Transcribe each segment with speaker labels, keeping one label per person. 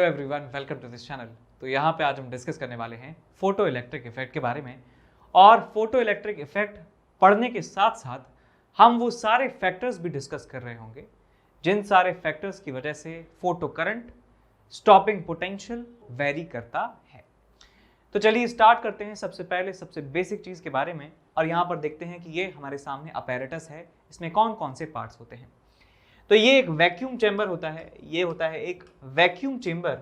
Speaker 1: Everyone, welcome to this channel. तो यहाँ पे आज हम डिस्कस करने वाले हैं फोटो इलेक्ट्रिक इफेक्ट के बारे में। और फोटो इलेक्ट्रिक इफेक्ट पढ़ने के साथ साथ हम वो सारे फैक्टर्स भी डिस्कस कर रहे होंगे जिन सारे फैक्टर्स की वजह से photo current stopping potential very करता है। तो चलिए स्टार्ट करते हैं सबसे पहले सबसे बेसिक चीज़ के बारे में। और यहाँ पर देखते हैं कि ये हमारे सामने अपैरेटस है, इसमें कौन कौन से पार्ट्स होते हैं। तो ये एक वैक्यूम चेंबर होता है, ये होता है एक वैक्यूम चेंबर।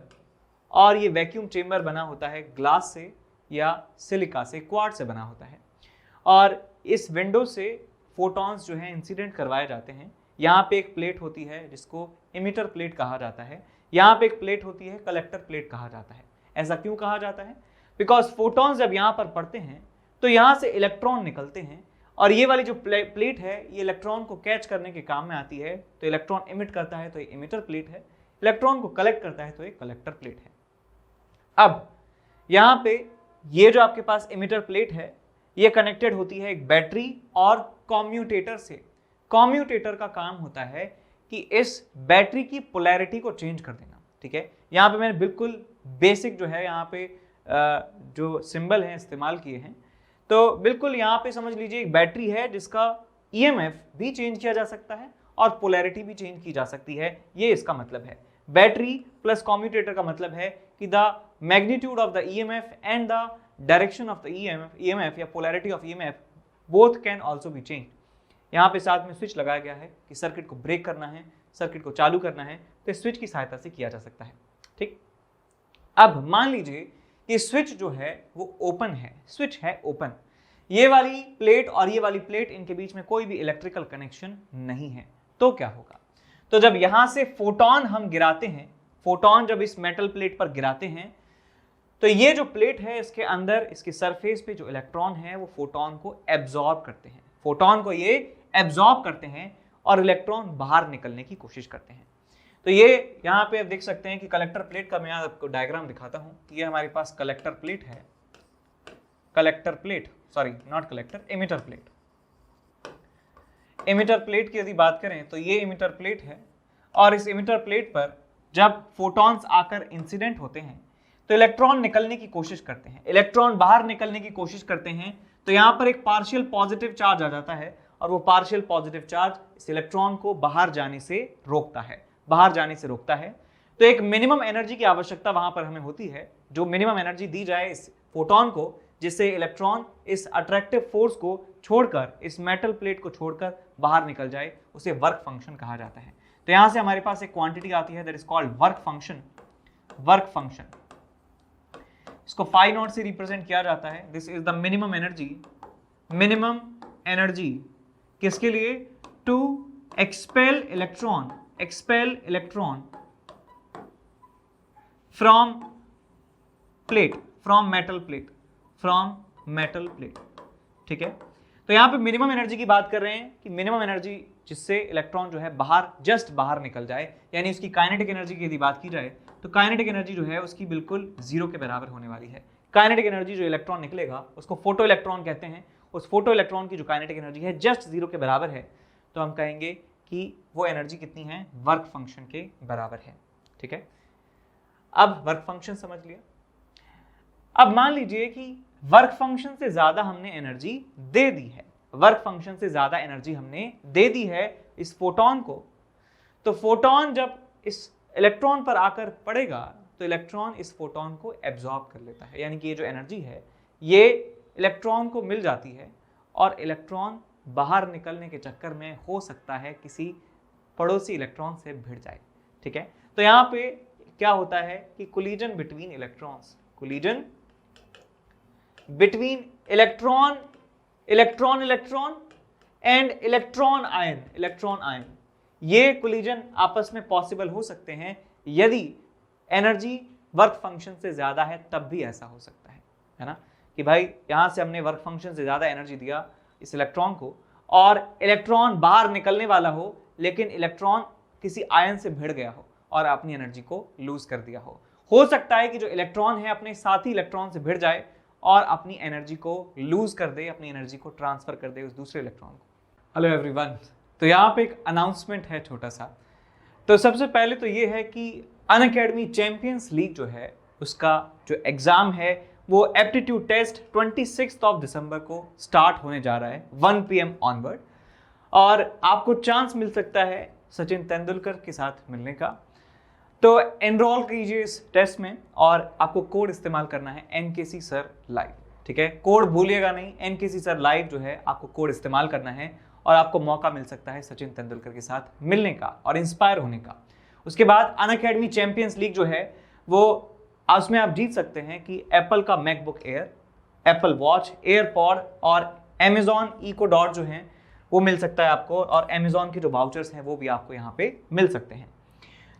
Speaker 1: और ये वैक्यूम चेंबर बना होता है ग्लास से या सिलिका से, क्वार्ट्ज से बना होता है। और इस विंडो से फोटॉन्स जो है इंसिडेंट करवाए जाते हैं। यहाँ पे एक प्लेट होती है जिसको इमिटर प्लेट कहा जाता है, यहाँ पे एक प्लेट होती है कलेक्टर प्लेट कहा जाता है। ऐसा क्यों कहा जाता है? बिकॉज फोटॉन्स जब यहाँ पर पड़ते हैं तो यहाँ से इलेक्ट्रॉन निकलते हैं और ये वाली जो प्लेट है ये इलेक्ट्रॉन को कैच करने के काम में आती है। तो इलेक्ट्रॉन इमिट करता है तो ये इमिटर प्लेट है, इलेक्ट्रॉन को कलेक्ट करता है तो ये कलेक्टर प्लेट है। अब यहाँ पे ये जो आपके पास इमिटर प्लेट है ये कनेक्टेड होती है एक बैटरी और कॉम्यूटेटर से। कॉम्यूटेटर का काम होता है कि इस बैटरी की पोलैरिटी को चेंज कर देना। ठीक है, यहाँ पे मैंने बिल्कुल बेसिक जो है यहाँ पे जो सिंबल हैं इस्तेमाल किए हैं। तो बिल्कुल यहाँ पे समझ लीजिए एक बैटरी है जिसका ईएमएफ भी चेंज किया जा सकता है और पोलैरिटी भी चेंज की जा सकती है। ये इसका मतलब है। बैटरी प्लस कॉम्यूटेटर का मतलब है कि the magnitude of the EMF and the direction of the EMF या polarity of EMF both can also be change. यहाँ पे साथ में स्विच लगाया गया है कि सर्किट को ब्रेक करना है, सर्किट को चालू करना है, तो स्विच की सहायता से किया जा सकता है। ठीक, अब मान लीजिए कि स्विच जो है वो ओपन है, स्विच है ओपन, ये वाली प्लेट और ये वाली प्लेट इनके बीच में कोई भी इलेक्ट्रिकल कनेक्शन नहीं है। तो क्या होगा? तो जब यहां से फोटॉन हम गिराते हैं, फोटॉन जब इस मेटल प्लेट पर गिराते हैं तो ये जो प्लेट है इसके अंदर इसके सरफेस पे जो इलेक्ट्रॉन है वो फोटॉन को एब्जॉर्ब करते हैं, फोटॉन को ये एब्जॉर्ब करते हैं और इलेक्ट्रॉन बाहर निकलने की कोशिश करते हैं। तो ये यहाँ पे आप देख सकते हैं कि कलेक्टर प्लेट का मैं आपको डायग्राम दिखाता हूँ कि ये हमारे पास कलेक्टर प्लेट है, collector plate, sorry not collector, emitter plate. Emitter plate की यदि बात करें तो ये एमिटर प्लेट है और इस एमिटर प्लेट पर जब फोटॉन्स आकर इंसिडेंट होते हैं तो इलेक्ट्रॉन निकलने की कोशिश करते हैं, इलेक्ट्रॉन बाहर निकलने की कोशिश करते हैं। तो यहाँ पर एक पार्शियल पॉजिटिव चार्ज आ जाता है और वो पार्शियल पॉजिटिव चार्ज इस इलेक्ट्रॉन को बाहर जाने से रोकता है, बाहर जाने से रोकता है। तो एक मिनिमम एनर्जी की आवश्यकता वहां पर हमें होती है, जो मिनिमम एनर्जी दी जाए इस फोटॉन को जिससे इलेक्ट्रॉन इस अट्रैक्टिव फोर्स को छोड़कर, इस मेटल प्लेट को छोड़कर बाहर निकल जाए, उसे वर्क फंक्शन कहा जाता है। तो यहां से हमारे पास एक क्वांटिटी आती है that is called work function. Work function इसको फाई नॉट से रिप्रेजेंट किया जाता है। This is the minimum energy, minimum energy किसके लिए? To expel electron, expel electron from plate, from metal plate, from metal plate। ठीक है, तो यहां पे मिनिमम एनर्जी की बात कर रहे हैं कि मिनिमम एनर्जी जिससे इलेक्ट्रॉन जो है बाहर, जस्ट बाहर निकल जाए, यानी उसकी काइनेटिक एनर्जी की यदि बात की जाए तो काइनेटिक एनर्जी जो है उसकी बिल्कुल जीरो के बराबर होने वाली है। काइनेटिक एनर्जी जो इलेक्ट्रॉन निकलेगा उसको फोटो इलेक्ट्रॉन कहते हैं। उस फोटो इलेक्ट्रॉन की जो काइनेटिक एनर्जी है जस्ट जीरो के बराबर है, तो हम कहेंगे कि वो एनर्जी कितनी है? वर्क फंक्शन के बराबर है। ठीक है, अब वर्क फंक्शन समझ लिया। अब मान लीजिए कि वर्क फंक्शन से ज्यादा हमने एनर्जी दे दी है, वर्क फंक्शन से ज्यादा एनर्जी हमने दे दी है इस फोटॉन को। तो फोटॉन जब इस इलेक्ट्रॉन पर आकर पड़ेगा तो इलेक्ट्रॉन इस फोटॉन को एब्जॉर्ब कर लेता है, यानी कि ये जो एनर्जी है ये इलेक्ट्रॉन को मिल जाती है और इलेक्ट्रॉन बाहर निकलने के चक्कर में हो सकता है किसी पड़ोसी इलेक्ट्रॉन से भिड़ जाए। ठीक है, तो यहाँ पे क्या होता है कि collision between electrons, collision between electron, electron electron and electron ion, electron ion, ये कोलिजन आपस में पॉसिबल हो सकते हैं यदि एनर्जी वर्क फंक्शन से ज्यादा है, तब भी ऐसा हो सकता है ना, कि भाई यहां से हमने वर्क फंक्शन से ज्यादा एनर्जी दिया इस इलेक्ट्रॉन को और इलेक्ट्रॉन बाहर निकलने वाला हो, लेकिन इलेक्ट्रॉन किसी आयन से भिड़ गया हो और अपनी एनर्जी को लूज कर दिया हो सकता है कि जो इलेक्ट्रॉन है अपने साथी इलेक्ट्रॉन से भिड़ जाए और अपनी एनर्जी को लूज कर दे, अपनी एनर्जी को ट्रांसफर कर दे उस दूसरे इलेक्ट्रॉन को। हेलो एवरीवन, तो यहाँ पे एक अनाउंसमेंट है छोटा सा। तो सबसे पहले तो ये है कि अनअकैडमी चैंपियंस लीग जो है उसका जो एग्जाम है वो एप्टीट्यूड टेस्ट 26 दिसंबर को स्टार्ट होने जा रहा है 1 PM ऑनवर्ड, और आपको चांस मिल सकता है सचिन तेंदुलकर के साथ मिलने का। तो एनरोल कीजिए इस टेस्ट में और आपको कोड इस्तेमाल करना है NKC सर लाइव, ठीक है। कोड भूलिएगा नहीं, NKC सर लाइव जो है आपको कोड इस्तेमाल करना है और आपको मौका मिल सकता है सचिन तेंदुलकर के साथ मिलने का और इंस्पायर होने का। उसके बाद अनअकैडमी चैंपियंस लीग जो है वो उसमें आप जीत सकते हैं कि एप्पल का MacBook air, Apple watch, AirPod और अमेजॉन इको डॉट जो है वो मिल सकता है आपको, और अमेजॉन के जो वाउचर्स हैं वो भी आपको यहाँ पे मिल सकते हैं।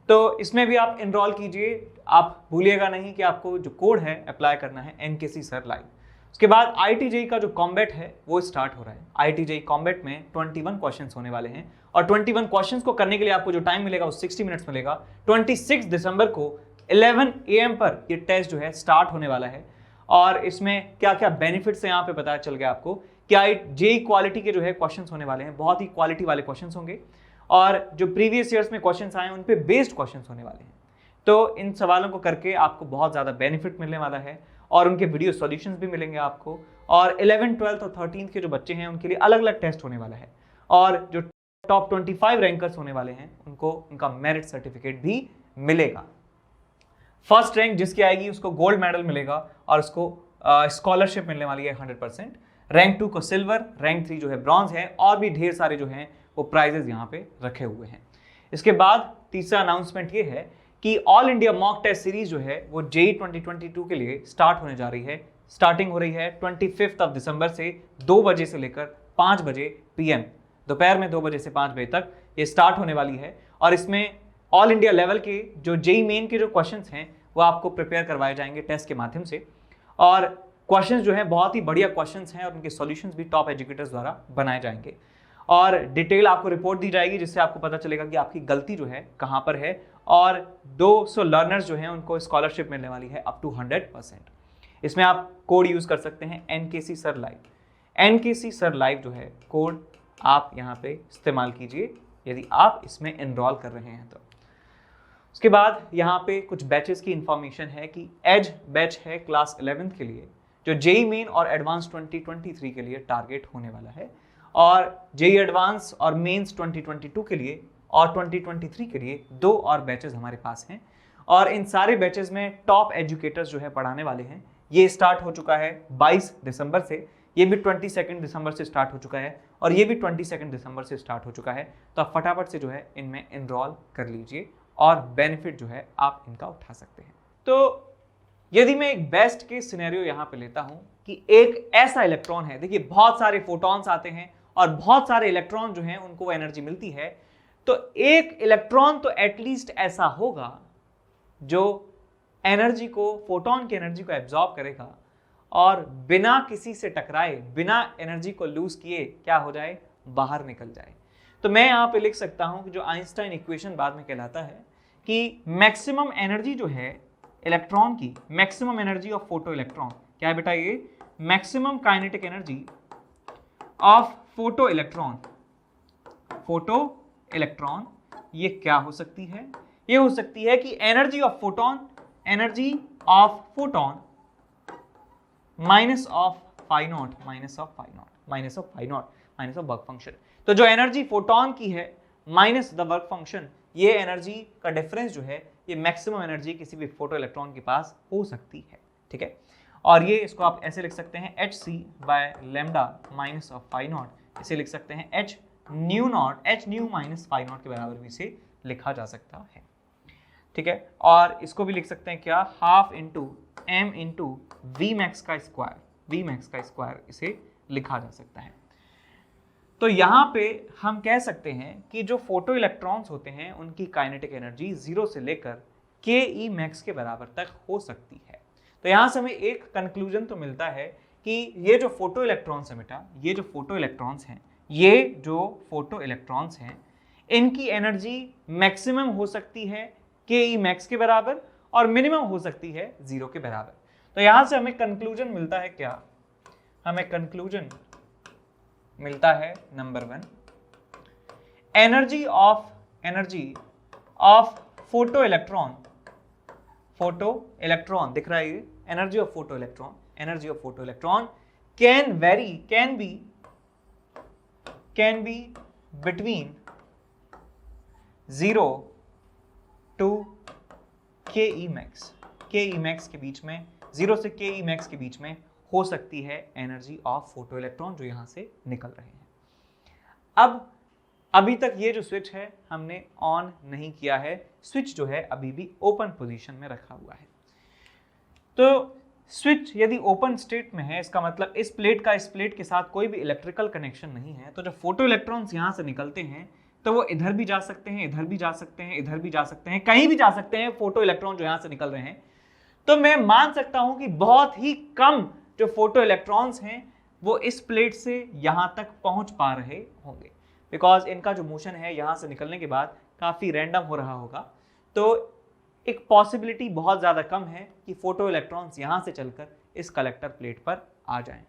Speaker 1: तो इसमें भी आप इनरोल कीजिए। आप भूलिएगा नहीं कि आपको जो कोड है अप्लाई करना है NKC सर लाइव। उसके बाद IIT-JEE का जो कॉम्बैट है वो स्टार्ट हो रहा है। IIT-JEE कॉम्बैट में 21 क्वेश्चंस होने वाले हैं और 21 क्वेश्चंस को करने के लिए आपको जो टाइम मिलेगा वो 60 मिनट्स मिलेगा। 26 दिसंबर को 11 AM पर ये टेस्ट जो है स्टार्ट होने वाला है, और इसमें क्या क्या बेनिफिट्स हैं यहाँ पे पता चल गया आपको। क्या JEE क्वालिटी के जो है क्वेश्चंस होने वाले हैं, बहुत ही क्वालिटी वाले क्वेश्चंस होंगे, और जो प्रीवियस ईयर्स में क्वेश्चंस आए हैं उन पे बेस्ड क्वेश्चंस होने वाले हैं। तो इन सवालों को करके आपको बहुत ज़्यादा बेनिफिट मिलने वाला है और उनके वीडियो सॉल्यूशंस भी मिलेंगे आपको। और 11th, 12th और 13th के जो बच्चे हैं उनके लिए अलग अलग टेस्ट होने वाला है, और जो टॉप 25 रैंकर्स होने वाले हैं उनको उनका मेरिट सर्टिफिकेट भी मिलेगा। फर्स्ट रैंक जिसकी आएगी उसको गोल्ड मेडल मिलेगा और उसको स्कॉलरशिप मिलने वाली है 100%। रैंक 2 को सिल्वर, रैंक 3 जो है ब्रॉन्ज है, और भी ढेर सारे जो हैं वो प्राइजेस यहाँ पे रखे हुए हैं। इसके बाद तीसरा अनाउंसमेंट ये है कि all India mock test series जो है वो JEE 2022 के लिए स्टार्ट होने जा रही है। स्टार्टिंग हो रही है 25 दिसंबर से 2 बजे से लेकर 5 बजे PM, दोपहर में 2 बजे से 5 बजे तक ये स्टार्ट होने वाली है। और इसमें ऑल इंडिया लेवल के जो JEE मेन के जो क्वेश्चंस हैं वो आपको प्रिपेयर करवाए जाएंगे टेस्ट के माध्यम से, और क्वेश्चंस जो हैं बहुत ही बढ़िया क्वेश्चंस हैं और उनके सॉल्यूशंस भी टॉप एजुकेटर्स द्वारा बनाए जाएंगे, और डिटेल आपको रिपोर्ट दी जाएगी जिससे आपको पता चलेगा कि आपकी गलती जो है कहाँ पर है। और 200 लर्नर्स जो हैं उनको स्कॉलरशिप मिलने वाली है अप टू 100%। इसमें आप कोड यूज कर सकते हैं NKC sir live. NKC sir live जो है कोड आप यहाँ पे इस्तेमाल कीजिए यदि आप इसमें एनरोल कर रहे हैं तो। उसके बाद यहाँ पे कुछ बैचेस की इंफॉर्मेशन है कि एज बैच है क्लास 11th के लिए, जो JEE मेन और एडवांस 2023 के लिए टारगेट होने वाला है, और JEE एडवांस और मेंस 2022 के लिए और 2023 के लिए 2 और बैचेस हमारे पास हैं, और इन सारे बैचेस में टॉप एजुकेटर्स जो है पढ़ाने वाले हैं। ये स्टार्ट हो चुका है 22 दिसंबर से, ये भी 22 दिसंबर से स्टार्ट हो चुका है, और ये भी 22 दिसंबर से स्टार्ट हो चुका है। तो आप फटाफट से जो है इनमें एनरोल कर लीजिए और बेनिफिट जो है आप इनका उठा सकते हैं। तो यदि मैं एक बेस्ट केस सिनेरियो यहाँ पे लेता हूँ कि एक ऐसा इलेक्ट्रॉन है, देखिए बहुत सारे फोटॉन्स आते हैं और बहुत सारे इलेक्ट्रॉन जो हैं उनको वो एनर्जी मिलती है, तो एक इलेक्ट्रॉन तो एटलीस्ट ऐसा होगा जो एनर्जी को, फोटॉन की एनर्जी को एब्जॉर्ब करेगा और बिना किसी से टकराए, बिना एनर्जी को लूज किए क्या हो जाए, बाहर निकल जाए। तो मैं यहाँ पे लिख सकता हूँ कि जो आइंस्टाइन इक्वेशन बाद में कहलाता है कि मैक्सिमम एनर्जी जो है इलेक्ट्रॉन की, maximum energy of photo electron क्या है बेटा, ये maximum kinetic energy of photo electron, photo electron ये क्या हो सकती है, ये हो सकती है कि energy of photon, energy of photon minus of phi nought, minus of phi nought, minus of phi nought, minus of work function. तो जो एनर्जी फोटोन की है माइनस द वर्क फंक्शन, ये एनर्जी का डिफरेंस जो है ये मैक्सिमम एनर्जी किसी भी फोटो इलेक्ट्रॉन के पास हो सकती है, ठीक है। और ये इसको आप ऐसे लिख सकते हैं hc by lambda minus of phi nought, इसे लिख सकते हैं h nu nought, h nu minus phi nought के बराबर भी इसे लिखा जा सकता है, ठीक है। और इसको भी लिख सकते हैं क्या, half into m into v max का स्क्वायर, वी मैक्स का स्क्वायर इसे लिखा जा सकता है। तो यहाँ पे हम कह सकते हैं कि जो फोटो इलेक्ट्रॉन्स होते हैं उनकी काइनेटिक एनर्जी 0 से लेकर ke मैक्स के बराबर तक हो सकती है। तो यहाँ से हमें एक कंक्लूजन तो मिलता है कि ये जो फोटो इलेक्ट्रॉन्स है बेटा, ये जो फोटो इलेक्ट्रॉन्स हैं, ये जो फोटो इलेक्ट्रॉन्स हैं इनकी एनर्जी मैक्सिमम हो सकती है ke मैक्स के बराबर और मिनिमम हो सकती है 0 के बराबर। तो यहाँ से हमें कंक्लूजन मिलता है क्या, हमें कंक्लूजन मिलता है number 1, energy of photo electron photo electron दिख रहा है ये, energy of photo electron, energy of photo electron can very, can be between 0 to ke max, ke max के बीच में, 0 से ke max के बीच में हो सकती है एनर्जी ऑफ फोटो इलेक्ट्रॉन जो यहां से निकल रहे हैं। अब अभी तक ये जो स्विच है हमने ऑन नहीं किया है, स्विच जो है अभी भी ओपन पोजीशन में रखा हुआ है। तो स्विच यदि ओपन स्टेट में है, इसका मतलब इस प्लेट के साथ कोई भी इलेक्ट्रिकल कनेक्शन नहीं है, तो जब फोटो इलेक्ट्रॉन्स यहां से निकलते हैं तो वो इधर भी जा सकते हैं, इधर भी जा सकते हैं, इधर भी जा सकते हैं, कहीं भी जा सकते हैं फोटो इलेक्ट्रॉन जो यहां से निकल रहे हैं। तो मैं मान सकता हूं कि बहुत ही कम जो फोटो इलेक्ट्रॉन्स हैं वो इस प्लेट से यहां तक पहुंच पा रहे होंगे, बिकॉज इनका जो मोशन है यहां से निकलने के बाद काफी रैंडम हो रहा होगा। तो एक पॉसिबिलिटी बहुत ज्यादा कम है कि फोटो इलेक्ट्रॉन्स यहां से चलकर इस कलेक्टर प्लेट पर आ जाएं।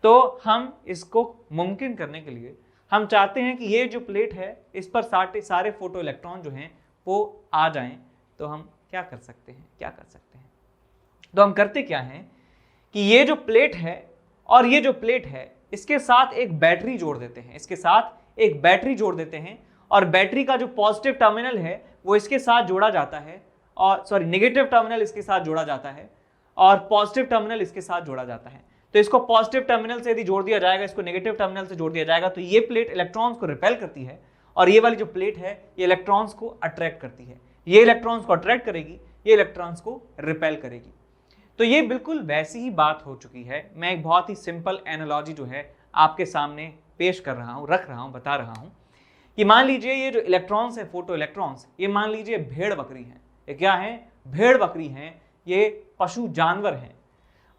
Speaker 1: तो हम इसको मुमकिन करने के लिए हम चाहते हैं कि ये जो प्लेट है इस पर सारे फोटो इलेक्ट्रॉन जो हैं वो आ जाएं। तो हम क्या कर सकते हैं, तो हम करते क्या हैं कि ये जो प्लेट है और ये जो प्लेट है इसके साथ एक बैटरी जोड़ देते हैं, इसके साथ एक बैटरी जोड़ देते हैं, और बैटरी का जो पॉजिटिव टर्मिनल है वो इसके साथ जोड़ा जाता है, और नेगेटिव टर्मिनल इसके साथ जोड़ा जाता है और पॉजिटिव टर्मिनल इसके साथ जोड़ा जाता है। तो इसको पॉजिटिव टर्मिनल से यदि जोड़ दिया जाएगा, इसको नेगेटिव टर्मिनल से जोड़ दिया जाएगा, तो ये प्लेट इलेक्ट्रॉन्स को रिपेल करती है और ये वाली जो प्लेट है ये इलेक्ट्रॉन्स को अट्रैक्ट करती है। ये इलेक्ट्रॉन्स को अट्रैक्ट करेगी, ये इलेक्ट्रॉन्स को रिपेल करेगी। तो ये बिल्कुल वैसी ही बात हो चुकी है। मैं एक बहुत ही सिंपल एनालॉजी जो है आपके सामने पेश कर रहा हूँ, रख रहा हूँ, बता रहा हूँ कि मान लीजिए ये जो इलेक्ट्रॉन्स है, फोटो इलेक्ट्रॉन्स, ये मान लीजिए भेड़ बकरी हैं। ये क्या है? भेड़ बकरी हैं, ये पशु जानवर हैं।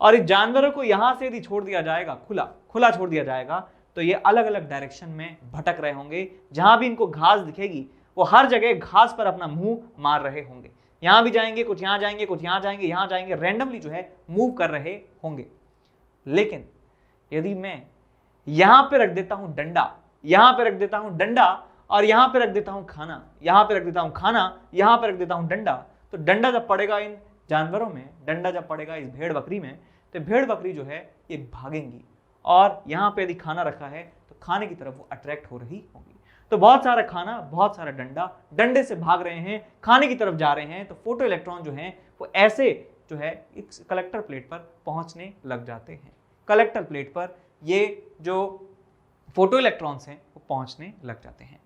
Speaker 1: और इस जानवरों को यहां से यदि छोड़ दिया जाएगा, खुला छोड़ दिया जाएगा, तो ये अलग अलग डायरेक्शन में भटक रहे होंगे। जहां भी इनको घास दिखेगी वो हर जगह घास पर अपना मुंह मार रहे होंगे। यहां भी जाएंगे, कुछ यहां जाएंगे, कुछ यहां जाएंगे, यहां जाएंगे, रैंडमली जो है मूव कर रहे होंगे। लेकिन यदि मैं यहां पे रख देता हूं डंडा, यहां पे रख देता हूं डंडा, और यहां पे रख देता हूं खाना, यहां पे रख देता हूं खाना, यहां पे रख देता हूं डंडा, तो डंडा जब पड़ेगा इन जानवरों में, डंडा जब पड़ेगा इस भेड़ बकरी में, तो भेड़ बकरी जो है ये भागेंगी। और यहाँ पे यदि खाना रखा है तो खाने की तरफ वो अट्रैक्ट हो रही होंगी। तो बहुत सारा खाना, बहुत सारा डंडा, डंडे से भाग रहे हैं, खाने की तरफ जा रहे हैं। तो फोटो इलेक्ट्रॉन जो हैं वो ऐसे जो है इस कलेक्टर प्लेट पर पहुंचने लग जाते हैं। कलेक्टर प्लेट पर ये जो फोटो इलेक्ट्रॉन्स हैं वो पहुंचने लग जाते हैं।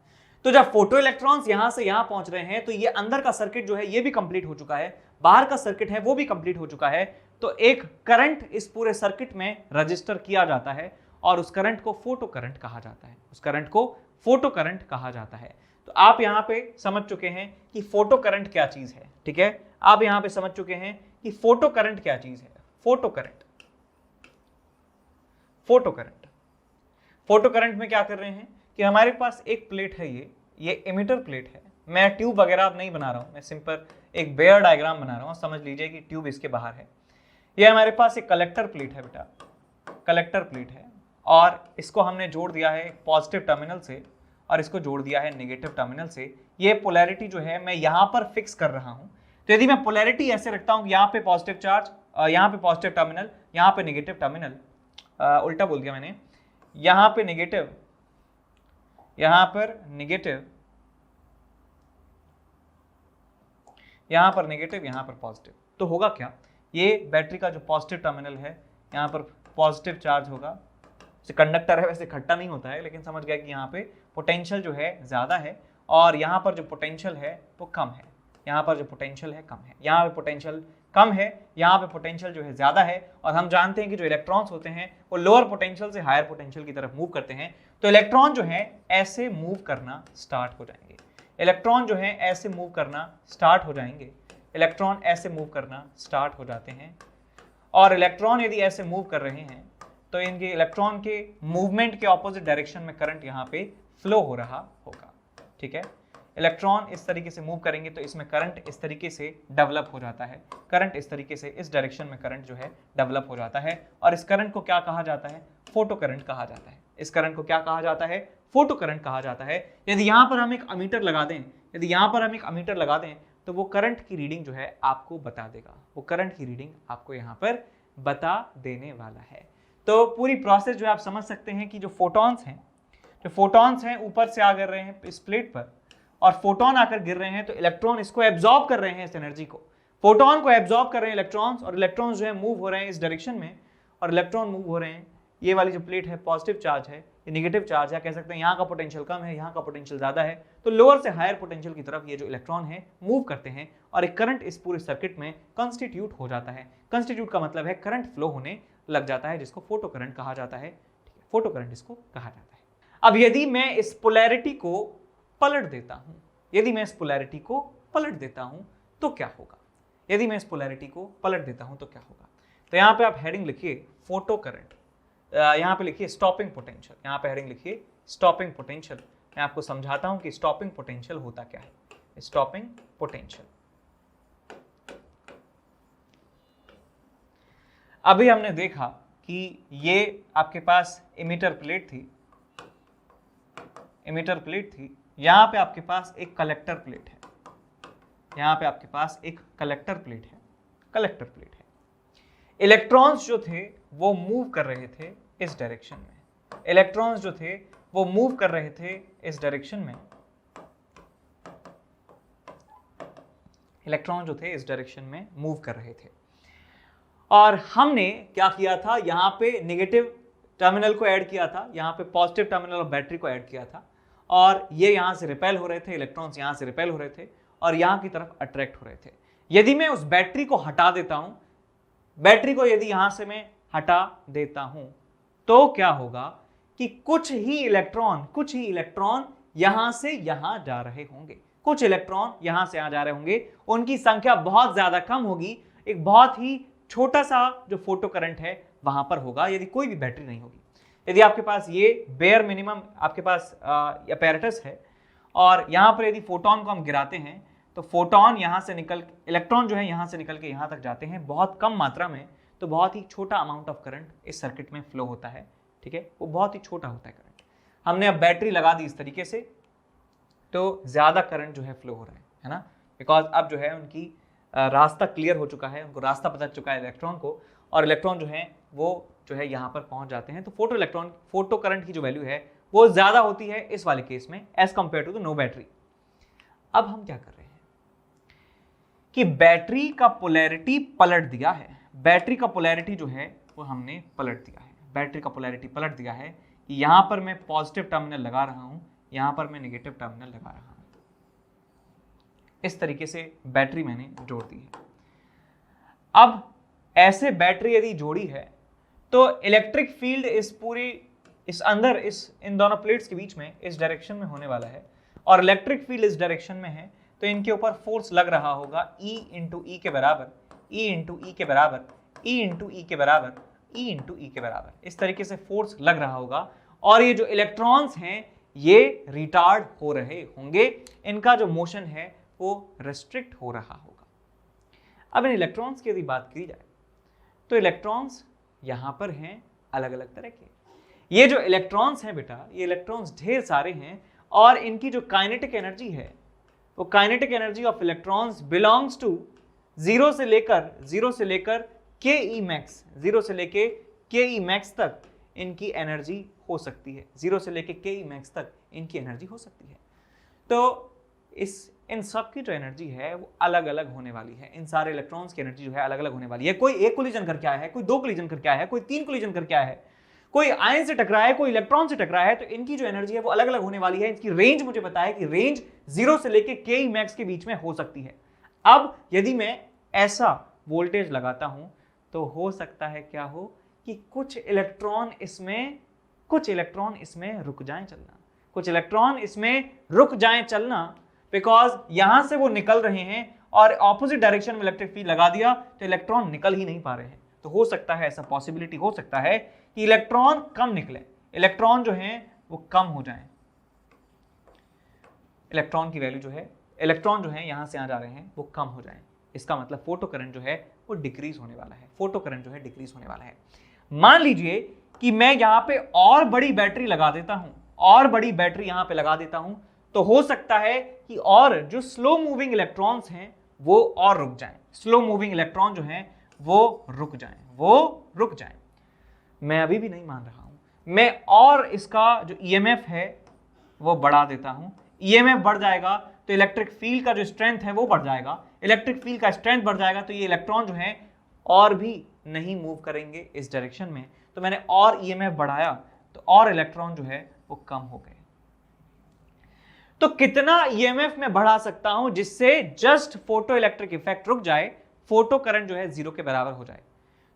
Speaker 1: तो जब फोटो इलेक्ट्रॉन्स यहां से यहां पहुंच रहे हैं तो ये अंदर का सर्किट जो है ये भी कंप्लीट हो चुका है, बाहर का सर्किट है वो भी कंप्लीट हो चुका है। तो एक करंट इस पूरे सर्किट में रजिस्टर किया जाता है और उस करंट को फोटो करंट कहा जाता है, उस करंट को फोटो करंट कहा जाता है। तो आप यहां पे समझ चुके हैं कि फोटो करंट क्या चीज है, ठीक है। आप यहां पे समझ चुके हैं कि फोटो करंट क्या चीज है। Photo current, photo current, photo current में क्या कर रहे हैं कि हमारे पास एक प्लेट है, ये इमिटर प्लेट है। मैं ट्यूब वगैरह अब नहीं बना रहा हूं, मैं सिंपल एक बेयर डायग्राम बना रहा हूं। समझ लीजिए कि ट्यूब इसके बाहर है। ये हमारे पास एक कलेक्टर प्लेट है बेटा, कलेक्टर प्लेट है, और इसको हमने जोड़ दिया है पॉजिटिव टर्मिनल से और इसको जोड़ दिया है नेगेटिव टर्मिनल से। ये पोलैरिटी जो है मैं यहाँ पर फिक्स कर रहा हूँ। तो यदि मैं पोलैरिटी ऐसे रखता हूँ, यहाँ पे पॉजिटिव चार्ज, यहाँ पे पॉजिटिव टर्मिनल, यहाँ पे नेगेटिव टर्मिनल, उल्टा बोल दिया मैंने, यहाँ पे नेगेटिव, यहाँ पर नेगेटिव, यहाँ पर नेगेटिव, यहाँ पर पॉजिटिव, तो होगा क्या? ये बैटरी का जो पॉजिटिव टर्मिनल है यहाँ पर पॉजिटिव चार्ज होगा। जैसे कंडक्टर है वैसे खट्टा नहीं होता है, लेकिन समझ गया कि यहाँ पे पोटेंशियल जो है ज़्यादा है और यहाँ पर जो पोटेंशियल है वो कम है। यहाँ पर जो पोटेंशियल है कम है, यहाँ पे पोटेंशियल कम है, यहाँ पे पोटेंशियल जो है ज़्यादा है। और हम जानते हैं कि जो इलेक्ट्रॉन्स होते हैं वो लोअर पोटेंशियल से हायर पोटेंशियल की तरफ मूव करते हैं। तो इलेक्ट्रॉन जो है ऐसे मूव करना स्टार्ट हो जाएंगे, इलेक्ट्रॉन जो है ऐसे मूव करना स्टार्ट हो जाएंगे, इलेक्ट्रॉन ऐसे मूव करना स्टार्ट हो जाते हैं। और इलेक्ट्रॉन यदि ऐसे मूव कर रहे हैं तो इनके इलेक्ट्रॉन के मूवमेंट के ऑपोजिट डायरेक्शन में करंट यहाँ पे फ्लो हो रहा होगा, ठीक है। इलेक्ट्रॉन इस तरीके से मूव करेंगे तो इसमें करंट इस तरीके से डेवलप हो जाता है, करंट इस तरीके से, इस डायरेक्शन में करंट जो है डेवलप हो जाता है। और इस करंट को क्या कहा जाता है? फोटो करंट कहा जाता है। इस करंट को क्या कहा जाता है? फोटो करंट कहा जाता है। यदि यहाँ पर हम एक अमीटर लगा दें, यदि यहाँ पर हम एक अमीटर लगा दें तो वो करंट की रीडिंग जो है आपको बता देगा, वो करंट की रीडिंग आपको यहाँ पर बता देने वाला है। तो पूरी प्रोसेस जो है आप समझ सकते हैं कि जो फोटॉन्स हैं ऊपर से आ गिर रहे हैं इस प्लेट पर, और फोटोन आकर गिर रहे हैं तो इलेक्ट्रॉन इसको एब्जॉर्ब कर रहे हैं, इस एनर्जी को, फोटोन को एब्जॉर्ब कर रहे हैं इलेक्ट्रॉन्स, और इलेक्ट्रॉन्स जो है मूव हो रहे हैं इस डायरेक्शन में, और इलेक्ट्रॉन मूव हो रहे हैं, ये वाली जो प्लेट है पॉजिटिव चार्ज है, ये नेगेटिव चार्ज है, कह सकते हैं यहाँ का पोटेंशियल कम है, यहाँ का पोटेंशियल ज्यादा है, तो लोअर से हायर पोटेंशियल की तरफ ये जो इलेक्ट्रॉन है मूव करते हैं और एक करंट इस पूरे सर्किट में कंस्टिट्यूट हो जाता है। कंस्टिट्यूट का मतलब है करंट फ्लो होने लग जाता है, जिसको फोटो करंट कहा जाता है। फोटो करंट इसको कहा जाता है। अब यदि मैं इस पोलैरिटी को पलट देता हूं, यदि मैं इस पोलैरिटी को पलट देता हूं तो क्या होगा, यदि मैं इस पोलैरिटी को पलट देता हूं तो क्या होगा। तो यहां पे आप हेडिंग लिखिए फोटो करंट, यहां पे लिखिए स्टॉपिंग पोटेंशियल, यहां पे हेडिंग लिखिए स्टॉपिंग पोटेंशियल। मैं आपको समझाता हूं कि स्टॉपिंग पोटेंशियल होता क्या है। स्टॉपिंग पोटेंशियल, अभी हमने देखा कि ये आपके पास इमिटर प्लेट थी, इमिटर प्लेट थी, यहां पे आपके पास एक कलेक्टर प्लेट है, यहां पे आपके पास एक कलेक्टर प्लेट है, कलेक्टर प्लेट है। इलेक्ट्रॉन्स जो थे वो मूव कर रहे थे इस डायरेक्शन में, इलेक्ट्रॉन्स जो थे वो मूव कर रहे थे इस डायरेक्शन में, इलेक्ट्रॉन जो थे इस डायरेक्शन में मूव कर रहे थे। और हमने क्या किया था, यहां पे नेगेटिव टर्मिनल को ऐड किया था, यहां पे पॉजिटिव टर्मिनल और बैटरी को ऐड किया था, और ये यहां से रिपेल हो रहे थे, इलेक्ट्रॉन्स यहां से रिपेल हो रहे थे और यहां की तरफ अट्रैक्ट हो रहे थे। यदि मैं उस बैटरी को हटा देता हूं, बैटरी को यदि यहां से मैं हटा देता हूं तो क्या होगा कि कुछ ही इलेक्ट्रॉन यहां से यहां जा रहे होंगे, कुछ इलेक्ट्रॉन यहां से यहां जा रहे होंगे, उनकी संख्या बहुत ज्यादा कम होगी, एक बहुत ही छोटा सा जो फोटो करंट है वहां पर होगा यदि कोई भी बैटरी नहीं होगी। यदि आपके पास ये बेयर मिनिमम आपके पास अपैरेटस है और यहां पर यदि फोटोन को हम गिराते हैं तो फोटोन यहां से निकल, इलेक्ट्रॉन जो है यहां से निकल के यहां तक जाते हैं बहुत कम मात्रा में, तो बहुत ही छोटा अमाउंट ऑफ करंट इस सर्किट में फ्लो होता है, ठीक है, वो बहुत ही छोटा होता है करंट। हमने अब बैटरी लगा दी इस तरीके से तो ज्यादा करंट जो है फ्लो हो रहा है ना, बिकॉज अब जो है उनकी रास्ता क्लियर हो चुका है, उनको रास्ता पता चुका है इलेक्ट्रॉन को, और इलेक्ट्रॉन जो है वो जो है यहाँ पर पहुंच जाते हैं। तो फोटो करंट की जो वैल्यू है वो ज्यादा होती है इस वाले केस में as compare to the no battery. अब हम क्या कर रहे हैं कि बैटरी का पोलैरिटी पलट दिया है, बैटरी का पोलैरिटी जो है वो हमने पलट दिया है, बैटरी का पोलैरिटी पलट दिया है कि यहां पर मैं पॉजिटिव टर्मिनल लगा रहा हूं, यहां पर मैं नेगेटिव टर्मिनल लगा रहा हूं, इस तरीके से बैटरी मैंने जोड़ दी है। अब ऐसे बैटरी यदि जोड़ी है तो इलेक्ट्रिक फील्ड इन दोनों प्लेट्स के बीच में इस डायरेक्शन में होने वाला है, और इलेक्ट्रिक फील्ड इस डायरेक्शन में है, तो इनके ऊपर फोर्स लग रहा होगा E इंटू ई के बराबर, E इंटू ई के बराबर, E इंटू ई के बराबर, E इंटू ई के बराबर, इस तरीके से फोर्स लग रहा होगा। और ये जो इलेक्ट्रॉन्स हैं ये रिटार्ड हो रहे होंगे, इनका जो मोशन है वो रेस्ट्रिक्ट हो रहा होगा। अब इन इलेक्ट्रॉन्स की यदि बात की जाए तो इलेक्ट्रॉन्स यहां पर हैं अलग अलग तरह के। ये जो इलेक्ट्रॉन्स हैं बेटा, ये इलेक्ट्रॉन्स ढेर सारे हैं, और इनकी जो काइनेटिक एनर्जी है वो kinetic energy of electrons belongs to zero से लेकर के ई मैक्स, जीरो से लेके के ई मैक्स तक इनकी एनर्जी हो सकती है, जीरो से लेके के ई मैक्स तक इनकी एनर्जी हो सकती है। तो इन सब की जो एनर्जी है वो अलग अलग होने वाली है, इन सारे इलेक्ट्रॉन्स की एनर्जी जो है अलग अलग होने वाली है। कोई एक कोलिजन करके आया है, कोई दो कोलिजन करके आया है, कोई तीन कोलिजन करके आया है, कोई आयन से टकराया है, कोई इलेक्ट्रॉन से टकराया है, तो इनकी जो एनर्जी है वो अलग अलग होने वाली है। इसकी रेंज मुझे पता है कि रेंज जीरो से लेके के ई मैक्स के बीच में हो सकती है। अब यदि मैं ऐसा वोल्टेज लगाता हूं तो हो सकता है क्या हो कि कुछ इलेक्ट्रॉन इसमें रुक जाएं चलना, कुछ इलेक्ट्रॉन इसमें रुक जाएं चलना, बिकॉज यहां से वो निकल रहे हैं और ऑपोजिट डायरेक्शन में इलेक्ट्रिक फील्ड लगा दिया तो इलेक्ट्रॉन निकल ही नहीं पा रहे हैं। तो हो सकता है, ऐसा पॉसिबिलिटी हो सकता है कि इलेक्ट्रॉन कम निकले, इलेक्ट्रॉन जो हैं वो कम हो जाएं, इलेक्ट्रॉन की वैल्यू जो है, इलेक्ट्रॉन जो है यहां से यहां जा रहे हैं वो कम हो जाएं। इसका मतलब फोटो करंट जो है वो डिक्रीज होने वाला है, फोटो करंट जो है डिक्रीज होने वाला है। मान लीजिए कि मैं यहां पे और बड़ी बैटरी लगा देता हूं, और बड़ी बैटरी यहां पे लगा देता हूं, तो हो सकता है कि और जो स्लो मूविंग इलेक्ट्रॉन्स हैं वो और रुक जाएं, स्लो मूविंग इलेक्ट्रॉन जो हैं वो रुक जाएं। मैं अभी भी नहीं मान रहा हूं, मैं और इसका जो ईएमएफ है वो बढ़ा देता हूं। ईएमएफ बढ़ जाएगा तो इलेक्ट्रिक फील्ड का जो स्ट्रेंथ है वो बढ़ जाएगा, इलेक्ट्रिक फील्ड का स्ट्रेंथ बढ़ जाएगा तो ये इलेक्ट्रॉन जो है और भी नहीं मूव करेंगे इस डायरेक्शन में। तो मैंने और ईएमएफ बढ़ाया तो और इलेक्ट्रॉन जो है वो कम हो गए। तो कितना ईएमएफ मैं बढ़ा सकता हूं जिससे जस्ट फोटो इलेक्ट्रिक इफेक्ट रुक जाए, फोटो करंट जो है 0 के बराबर हो जाए।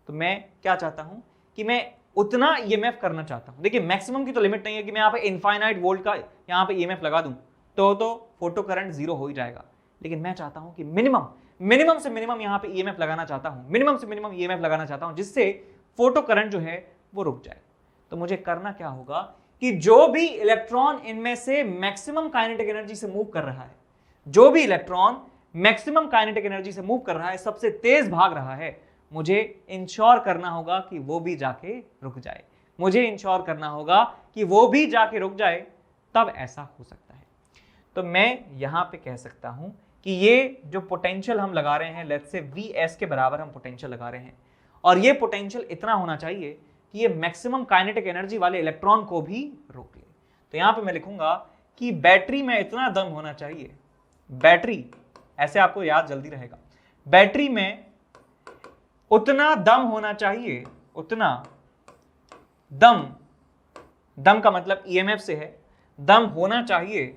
Speaker 1: तो मैं क्या चाहता हूं कि मैं उतना ईएमएफ करना चाहता हूं। देखिए मैक्सिमम की तो लिमिट नहीं है कि मैं यहाँ पे इनफाइनाइट वोल्ट का यहाँ पे ईएमएफ लगा दूं तो फोटो करंट 0 हो ही जाएगा। लेकिन मैं चाहता हूं कि मिनिमम से मिनिमम यहाँ पे ईएमएफ लगाना चाहता हूं, मिनिमम से मिनिमम ईएमएफ लगाना चाहता हूं जिससे फोटो करंट जो है वो रुक जाए। तो मुझे करना क्या होगा कि जो भी इलेक्ट्रॉन इनमें से मैक्सिमम काइनेटिक एनर्जी से मूव कर रहा है, जो भी इलेक्ट्रॉन मैक्सिमम काइनेटिक एनर्जी से मूव कर रहा है, सबसे तेज भाग रहा है, मुझे इंश्योर करना होगा कि वो भी जाके रुक जाए। मुझे इंश्योर करना होगा कि वो भी जाके रुक जाए, तब ऐसा हो सकता है। तो मैं यहां पे कह सकता हूं कि ये जो पोटेंशियल हम लगा रहे हैं, लेट्स से Vs के बराबर हम पोटेंशियल लगा रहे हैं, और ये पोटेंशियल इतना होना चाहिए कि ये मैक्सिमम काइनेटिक एनर्जी वाले इलेक्ट्रॉन को भी रोक ले। तो यहां पे मैं लिखूंगा कि बैटरी में इतना दम होना चाहिए, बैटरी, ऐसे आपको याद जल्दी रहेगा, बैटरी में उतना दम होना चाहिए, उतना दम का मतलब ईएमएफ से है, दम होना चाहिए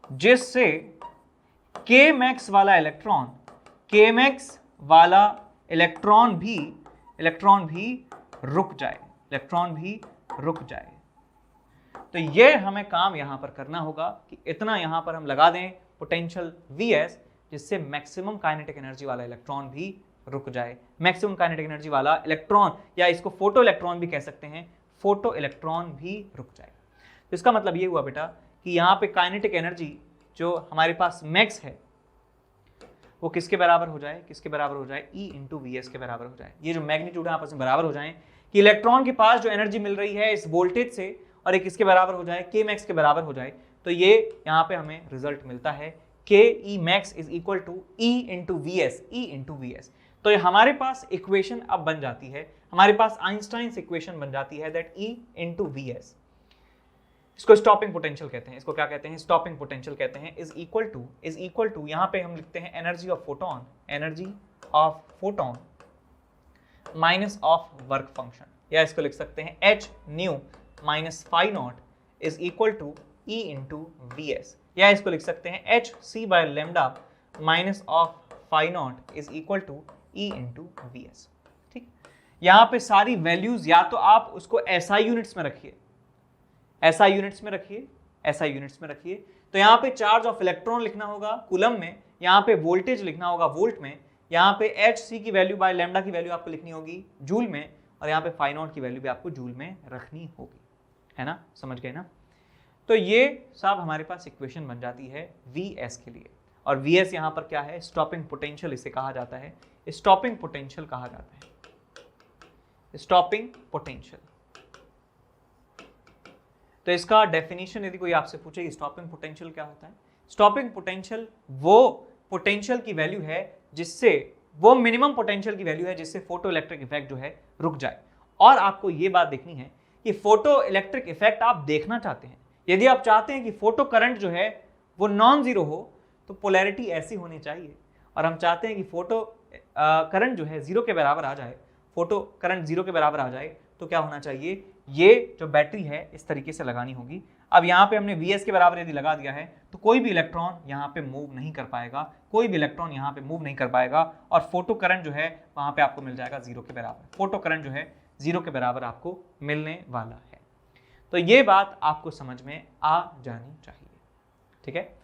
Speaker 1: जिससे के मैक्स वाला इलेक्ट्रॉन भी रुक जाए। तो ये हमें काम यहां पर करना होगा कि इतना यहां पर हम लगा दें पोटेंशियल Vs जिससे मैक्सिमम काइनेटिक एनर्जी वाला इलेक्ट्रॉन भी रुक जाए। मैक्सिमम काइनेटिक एनर्जी वाला इलेक्ट्रॉन, या इसको फोटो इलेक्ट्रॉन भी कह सकते हैं, फोटो इलेक्ट्रॉन भी रुक जाए। तो इसका मतलब ये हुआ बेटा कि यहाँ पे काइनेटिक एनर्जी जो हमारे पास मैक्स है वो किसके बराबर हो जाए, E इंटू Vs के बराबर हो जाए। ये जो मैग्नीट्यूड है आपस में बराबर हो जाए कि इलेक्ट्रॉन के पास जो एनर्जी मिल रही है इस वोल्टेज से और एक इसके बराबर हो जाए, के मैक्स के बराबर हो जाए। तो ये यहाँ पे हमें रिजल्ट मिलता है के E max is equal to E into Vs। तो ये हमारे पास इक्वेशन अब बन जाती है, हमारे पास आइंस्टाइन्स इक्वेशन बन जाती है दैट E इंटू Vs, इसको स्टॉपिंग पोटेंशियल कहते हैं। इसको क्या कहते हैं? स्टॉपिंग पोटेंशियल कहते हैं। इज इक्वल टू यहाँ पे हम लिखते हैं energy of photon minus of work function, या इसको लिख सकते हैं h nu minus phi nought is equal to E into Vs, या इसको लिख सकते हैं h c by lambda minus of phi nought is equal to E into Vs। ठीक, यहाँ पे सारी वैल्यूज या तो आप उसको SI यूनिट्स में रखिए, SI यूनिट्स में रखिए। तो यहाँ पे चार्ज ऑफ इलेक्ट्रॉन लिखना होगा कूलम में, यहाँ पे वोल्टेज लिखना होगा वोल्ट में, यहाँ पे hc की वैल्यू बाय लैम्डा की वैल्यू आपको लिखनी होगी जूल में, और यहाँ पे फाई नॉट की वैल्यू भी आपको जूल में रखनी होगी, है ना? समझ गए ना? तो ये सब हमारे पास इक्वेशन बन जाती है Vs के लिए, और Vs यहाँ पर क्या है? स्टॉपिंग पोटेंशियल इसे कहा जाता है, स्टॉपिंग पोटेंशियल कहा जाता है, स्टॉपिंग पोटेंशियल। तो इसका डेफिनेशन यदि कोई आपसे पूछे कि स्टॉपिंग पोटेंशियल क्या होता है, स्टॉपिंग पोटेंशियल वो पोटेंशियल की वैल्यू है जिससे, वो मिनिमम पोटेंशियल की वैल्यू है जिससे फोटो इलेक्ट्रिक इफेक्ट जो है रुक जाए। और आपको ये बात देखनी है कि फोटो इलेक्ट्रिक इफेक्ट आप देखना चाहते हैं, यदि आप चाहते हैं कि फोटो करंट जो है वो नॉन जीरो हो तो पोलैरिटी ऐसी होनी चाहिए, और हम चाहते हैं कि फोटो करंट जो है जीरो के बराबर आ जाए, फोटो करंट जीरो के बराबर आ जाए, तो क्या होना चाहिए? ये जो बैटरी है इस तरीके से लगानी होगी। अब यहाँ पे हमने Vs के बराबर यदि लगा दिया है तो कोई भी इलेक्ट्रॉन यहाँ पे मूव नहीं कर पाएगा, और फोटो करंट जो है वहाँ पे आपको मिल जाएगा जीरो के बराबर, फोटो करंट जो है जीरो के बराबर आपको मिलने वाला है। तो ये बात आपको समझ में आ जानी चाहिए, ठीक है?